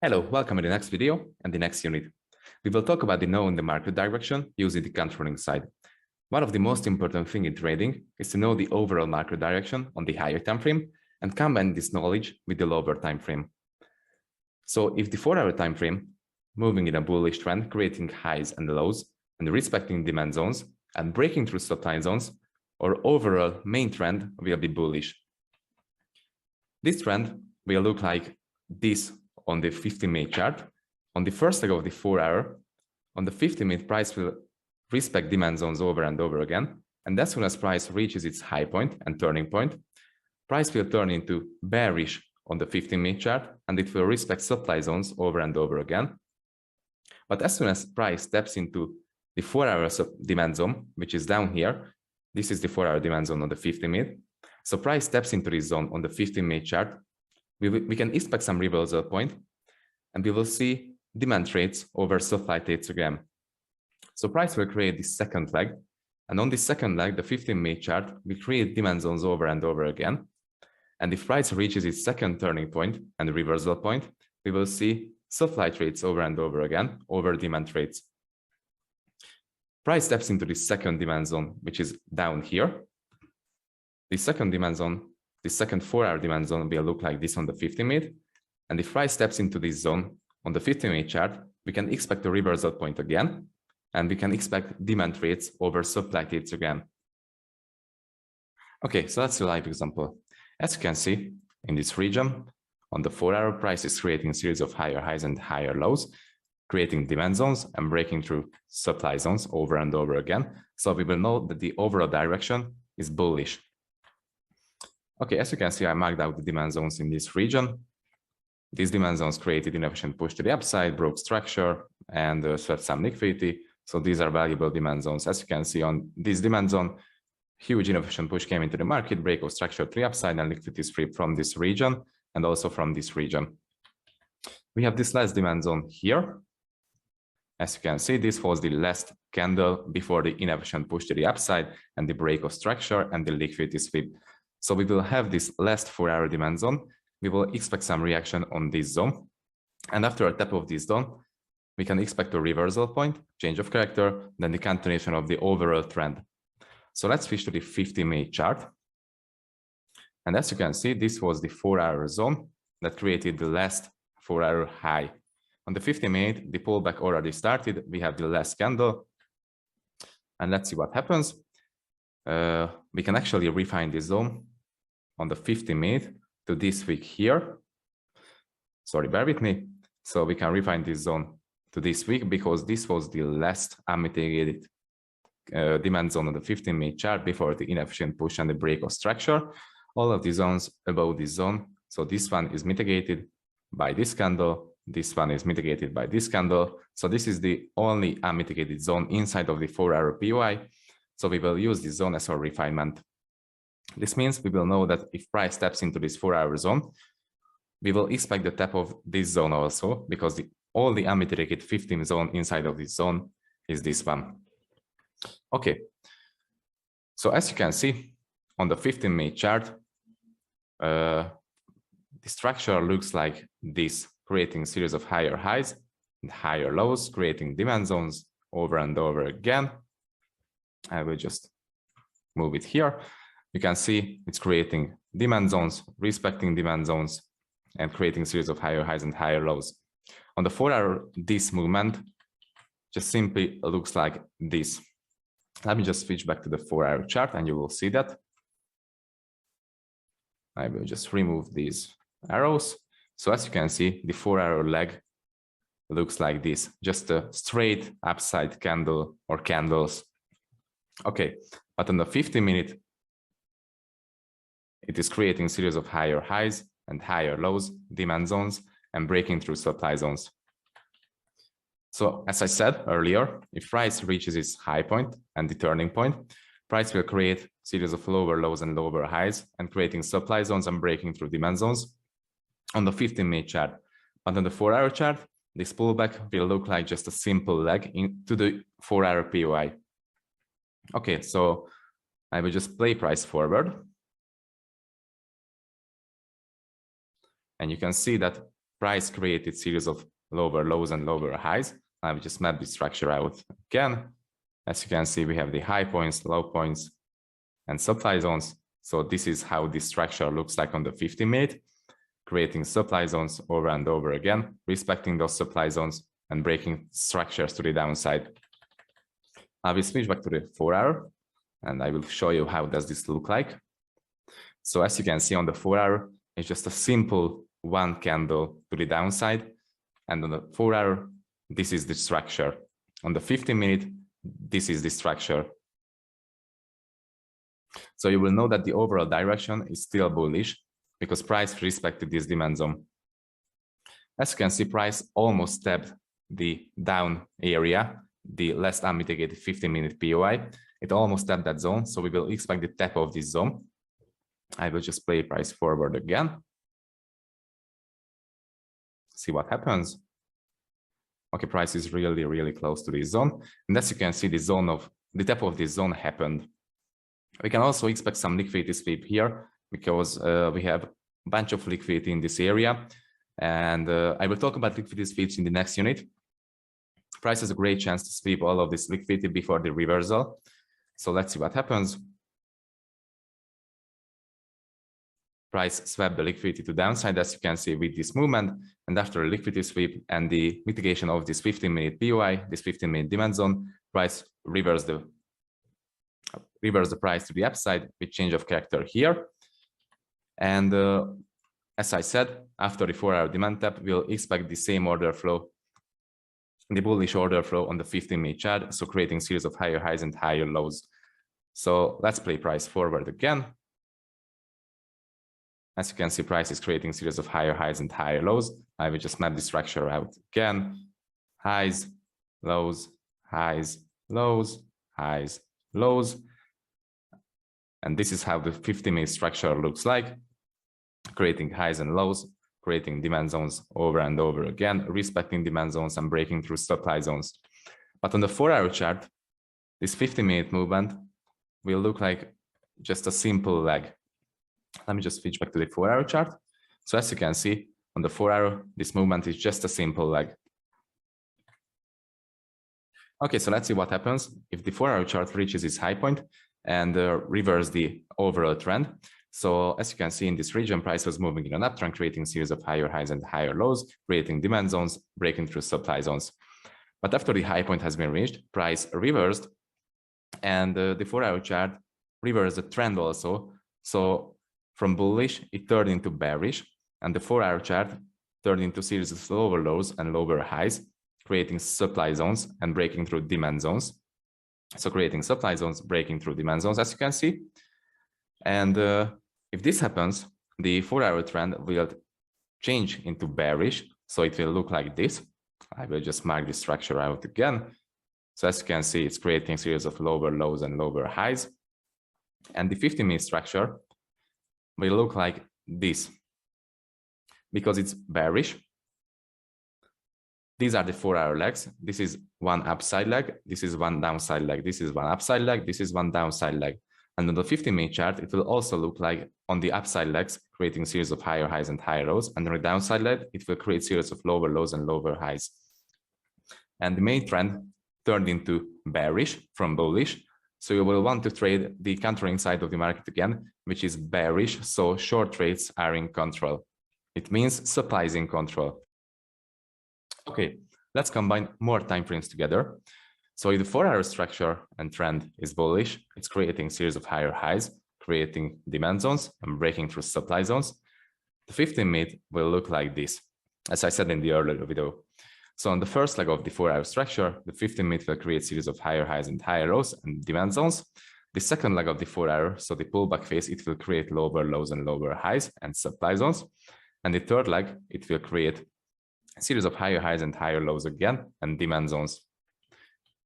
Hello, welcome to the next video and the next unit. We will talk about the knowing the market direction using the controlling side. One of the most important things in trading is to know the overall market direction on the higher time frame and combine this knowledge with the lower time frame. So if the 4-hour time frame moving in a bullish trend, creating highs and lows and respecting demand zones and breaking through supply zones, our overall main trend will be bullish. This trend will look like this on the 50-minute chart. On the first leg of the 4-hour, on the 50-minute, price will respect demand zones over and over again. And as soon as price reaches its high point and turning point, price will turn into bearish on the 15-minute chart, and it will respect supply zones over and over again. But as soon as price steps into the 4-hour demand zone, which is down here, this is the 4-hour demand zone on the 50-minute. So price steps into this zone on the 15-minute chart. We can expect some reversal point, and we will see demand trades over supply trades again. So price will create this second leg, and on this second leg, the 15-minute chart will create demand zones over and over again. And if price reaches its second turning point and reversal point, we will see supply trades over and over again over demand trades. Price steps into the second demand zone, which is down here. The second demand zone, the second 4-hour demand zone will look like this on the 50-minute. And if price steps into this zone on the 50-minute chart, we can expect a reversal point again, and we can expect demand trades over supply trades again. Okay, so that's a live example. As you can see, in this region, on the 4-hour, price is creating a series of higher highs and higher lows, creating demand zones and breaking through supply zones over and over again. So we will know that the overall direction is bullish. Okay, as you can see, I marked out the demand zones in this region. These demand zones created inefficient push to the upside, broke structure, and swept some liquidity. So these are valuable demand zones. As you can see on this demand zone, huge inefficient push came into the market, break of structure to the upside, and liquidity is free from this region and also from this region. We have this last demand zone here. As you can see, this was the last candle before the inefficient push to the upside and the break of structure and the liquidity sweep. So we will have this last 4-hour demand zone. We will expect some reaction on this zone. And after a tap of this zone, we can expect a reversal point, change of character, then the continuation of the overall trend. So let's switch to the 50-minute chart. And as you can see, this was the 4-hour zone that created the last 4-hour high. On the 50-minute, the pullback already started. We have the last candle. And let's see what happens. We can actually refine this zone on the 50-minute to this week here. Sorry, bear with me. So we can refine this zone to this week because this was the last unmitigated demand zone on the 15-minute chart before the inefficient push and the break of structure. All of the zones above this zone. So this one is mitigated by this candle. This one is mitigated by this candle. So this is the only unmitigated zone inside of the 4-hour POI. So we will use this zone as our refinement. This means we will know that if price steps into this 4-hour zone, we will expect the tap of this zone also, because all the unmitigated 15 zone inside of this zone is this one. Okay, so as you can see on the 15-minute chart, the structure looks like this, creating a series of higher highs and higher lows, creating demand zones over and over again. I will just move it here. You can see it's creating demand zones, respecting demand zones, and creating a series of higher highs and higher lows. On the 4-hour, this movement just simply looks like this. Let me just switch back to the 4-hour chart and you will see that. I will just remove these arrows. So as you can see, the 4-hour leg looks like this, just a straight upside candle or candles. Okay, but on the 50-minute, it is creating a series of higher highs and higher lows, demand zones, and breaking through supply zones. So as I said earlier, if price reaches its high point and the turning point, price will create a series of lower lows and lower highs and creating supply zones and breaking through demand zones on the 15-minute chart. But on the 4-hour chart, this pullback will look like just a simple leg into the 4-hour POI. Okay, so I will just play price forward. And you can see that price created series of lower lows and lower highs. I will just map the structure out again. As you can see, we have the high points, low points, and supply zones. So this is how this structure looks like on the 50-minute, creating supply zones over and over again, respecting those supply zones and breaking structures to the downside. I will switch back to the 4-hour, and I will show you how does this look like. So as you can see on the 4-hour, it's just a simple one candle to the downside. And on the 4-hour, this is the structure. On the 50-minute, this is the structure. So you will know that the overall direction is still bullish because price respected this demand zone. As you can see, price almost tapped the down area, the less unmitigated 50-minute POI. It almost tapped that zone, so we will expect the tap of this zone. I will just play price forward again. See what happens. Okay, price is really, really close to this zone. And as you can see, the tap of this zone happened. We can also expect some liquidity sweep here because we have a bunch of liquidity in this area. And I will talk about liquidity sweeps in the next unit. Price has a great chance to sweep all of this liquidity before the reversal. So let's see what happens. Price swept the liquidity to downside, as you can see with this movement. And after a liquidity sweep and the mitigation of this 15-minute POI, this 15-minute demand zone, price reversed the price to the upside with change of character here. And as I said, after the 4-hour demand tap, we'll expect the same order flow, the bullish order flow on the 15-minute chart, so creating series of higher highs and higher lows. So let's play price forward again. As you can see, price is creating series of higher highs and higher lows. I will just map the structure out again. Highs, lows, highs, lows, highs, lows. And this is how the 50-minute structure looks like, creating highs and lows, creating demand zones over and over again, respecting demand zones and breaking through supply zones. But on the 4-hour chart, this 50-minute movement will look like just a simple leg. Let me just switch back to the 4-hour chart. So as you can see, on the 4-hour, this movement is just a simple leg. Okay, so let's see what happens if the 4-hour chart reaches its high point and reverse the overall trend. So as you can see in this region, price was moving in an uptrend, creating series of higher highs and higher lows, creating demand zones, breaking through supply zones. But after the high point has been reached, price reversed, and the 4-hour chart reversed the trend also. So from bullish, it turned into bearish, and the 4-hour chart turned into series of lower lows and lower highs, creating supply zones and breaking through demand zones. So creating supply zones, breaking through demand zones, as you can see. And if this happens, the 4-hour trend will change into bearish. So it will look like this. I will just mark the structure out again. So as you can see, it's creating a series of lower lows and lower highs. And the 50-minute structure will look like this. Because it's bearish, these are the 4-hour legs. This is one upside leg. This is one downside leg. This is one upside leg. This is one downside leg. And on the 50-minute chart, it will also look like on the upside legs, creating series of higher highs and higher lows. And on the downside leg, it will create series of lower lows and lower highs. And the main trend turned into bearish from bullish. So you will want to trade the countering side of the market again, which is bearish. So short trades are in control. It means supply is in control. Okay, let's combine more time frames together. So if the 4-hour structure and trend is bullish, it's creating series of higher highs, creating demand zones and breaking through supply zones. The 15-minute will look like this, as I said in the earlier video. So on the first leg of the 4-hour structure, the 15-minute will create series of higher highs and higher lows and demand zones. The second leg of the 4-hour, so the pullback phase, it will create lower lows and lower highs and supply zones. And the third leg, it will create a series of higher highs and higher lows again and demand zones.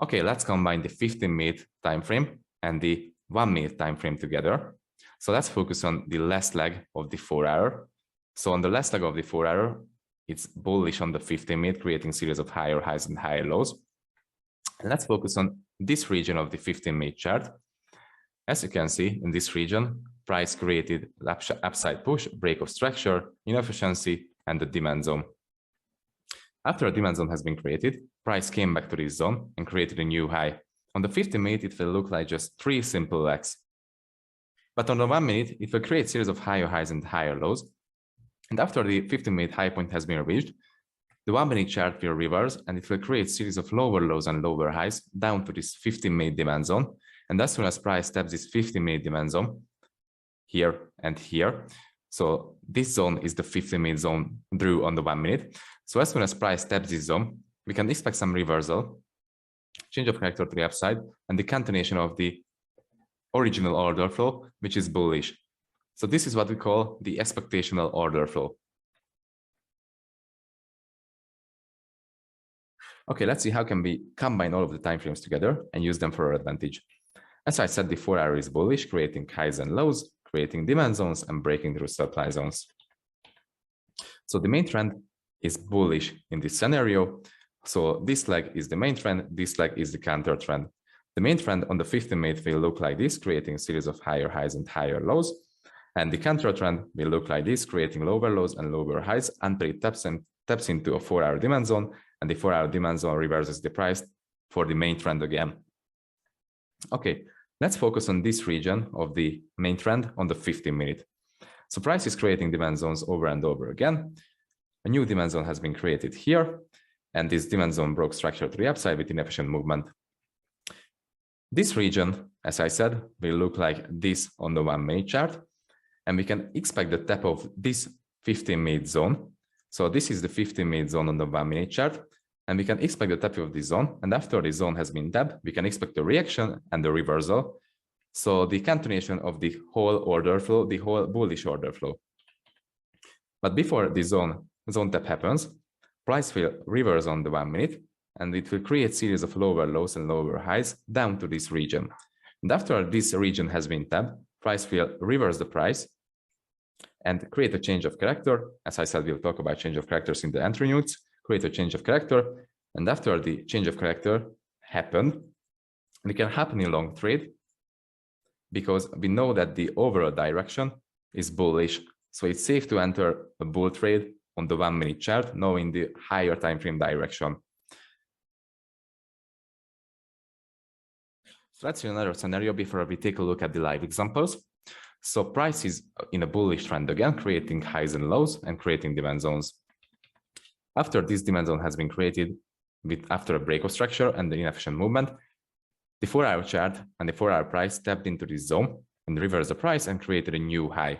Okay, let's combine the 15-minute time frame and the 1-minute time frame together. So let's focus on the last leg of the 4-hour. So on the last leg of the 4-hour, it's bullish on the 15-minute, creating series of higher highs and higher lows. And let's focus on this region of the 15-minute chart. As you can see in this region, price created upside push, break of structure, inefficiency, and the demand zone. After a demand zone has been created, price came back to this zone and created a new high. On the 50-minute, it will look like just 3 simple legs. But on the 1 minute, it will create a series of higher highs and higher lows. And after the 50-minute high point has been reached, the 1 minute chart will reverse and it will create a series of lower lows and lower highs down to this 50-minute demand zone. And as soon as price taps this 50-minute demand zone, here and here, so this zone is the 50-minute zone drew on the 1 minute. So as soon as price taps this zone, we can expect some reversal, change of character to the upside, and the continuation of the original order flow, which is bullish. So this is what we call the expectational order flow. Okay, let's see how can we combine all of the time frames together and use them for our advantage. As I said, the 4 hour is bullish, creating highs and lows, creating demand zones and breaking through supply zones. So the main trend is bullish in this scenario. So this leg is the main trend, this leg is the counter trend. The main trend on the 50-minute will look like this, creating a series of higher highs and higher lows. And the counter trend will look like this, creating lower lows and lower highs until it taps into a 4 hour demand zone, and the 4 hour demand zone reverses the price for the main trend again. Okay, let's focus on this region of the main trend on the 50-minute. So price is creating demand zones over and over again. A new demand zone has been created here, and this demand zone broke structure to the upside with inefficient movement. This region, as I said, will look like this on the 1 minute chart, and we can expect the tap of this 50-minute zone. So this is the 50-minute zone on the 1 minute chart, and we can expect the tap of this zone. And after the zone has been tapped, we can expect the reaction and the reversal. So the continuation of the whole order flow, the whole bullish order flow. But before the zone tap happens, price will reverse on the 1 minute, and it will create a series of lower lows and lower highs down to this region. And after this region has been tapped, price will reverse the price and create a change of character. As I said, we'll talk about change of characters in the entry notes, create a change of character. And after the change of character happened, it can happen in long trade because we know that the overall direction is bullish. So it's safe to enter a bull trade on the 1 minute chart, knowing the higher time frame direction. So let's see another scenario before we take a look at the live examples. So price is in a bullish trend again, creating highs and lows and creating demand zones. After this demand zone has been created after a break of structure and the inefficient movement, the 4 hour chart and the 4 hour price tapped into this zone and reversed the price and created a new high.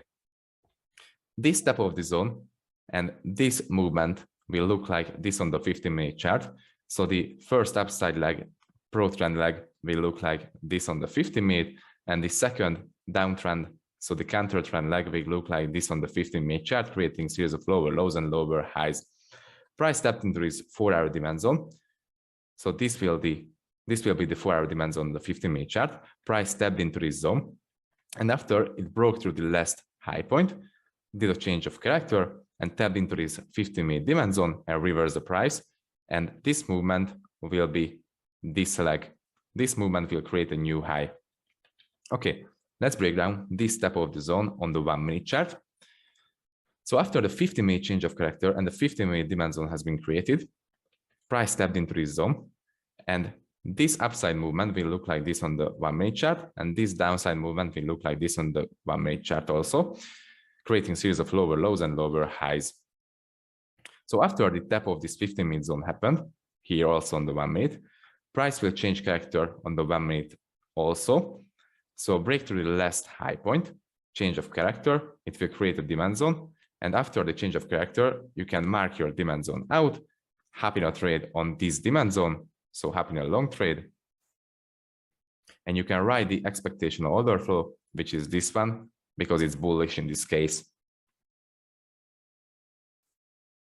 This tap of the zone and this movement will look like this on the 50-minute chart. So the first upside leg, pro trend leg, will look like this on the 50-minute, and the second downtrend, so the counter trend leg, will look like this on the 50-minute chart, creating a series of lower lows and lower highs. Price tapped into this 4 hour demand zone. So this will be the 4 hour demand zone on the 50-minute chart. Price tapped into this zone, and after it broke through the last high point, did a change of character and tapped into this 50-minute demand zone and reversed the price. And this movement will be this leg. This movement will create a new high. Okay, let's break down this tap of the zone on the 1 minute chart. So after the 50-minute change of character and the 50-minute demand zone has been created, price tapped into this zone, and this upside movement will look like this on the 1 minute chart, and this downside movement will look like this on the 1 minute chart also, creating a series of lower lows and lower highs. So after the tap of this 50-minute zone happened, here also on the 1 minute, price will change character on the 1 minute also. So break through the last high point, change of character, it will create a demand zone. And after the change of character, you can mark your demand zone out, hop in a trade on this demand zone, so hop in a long trade. And you can write the expectational order flow, which is this one, because it's bullish in this case.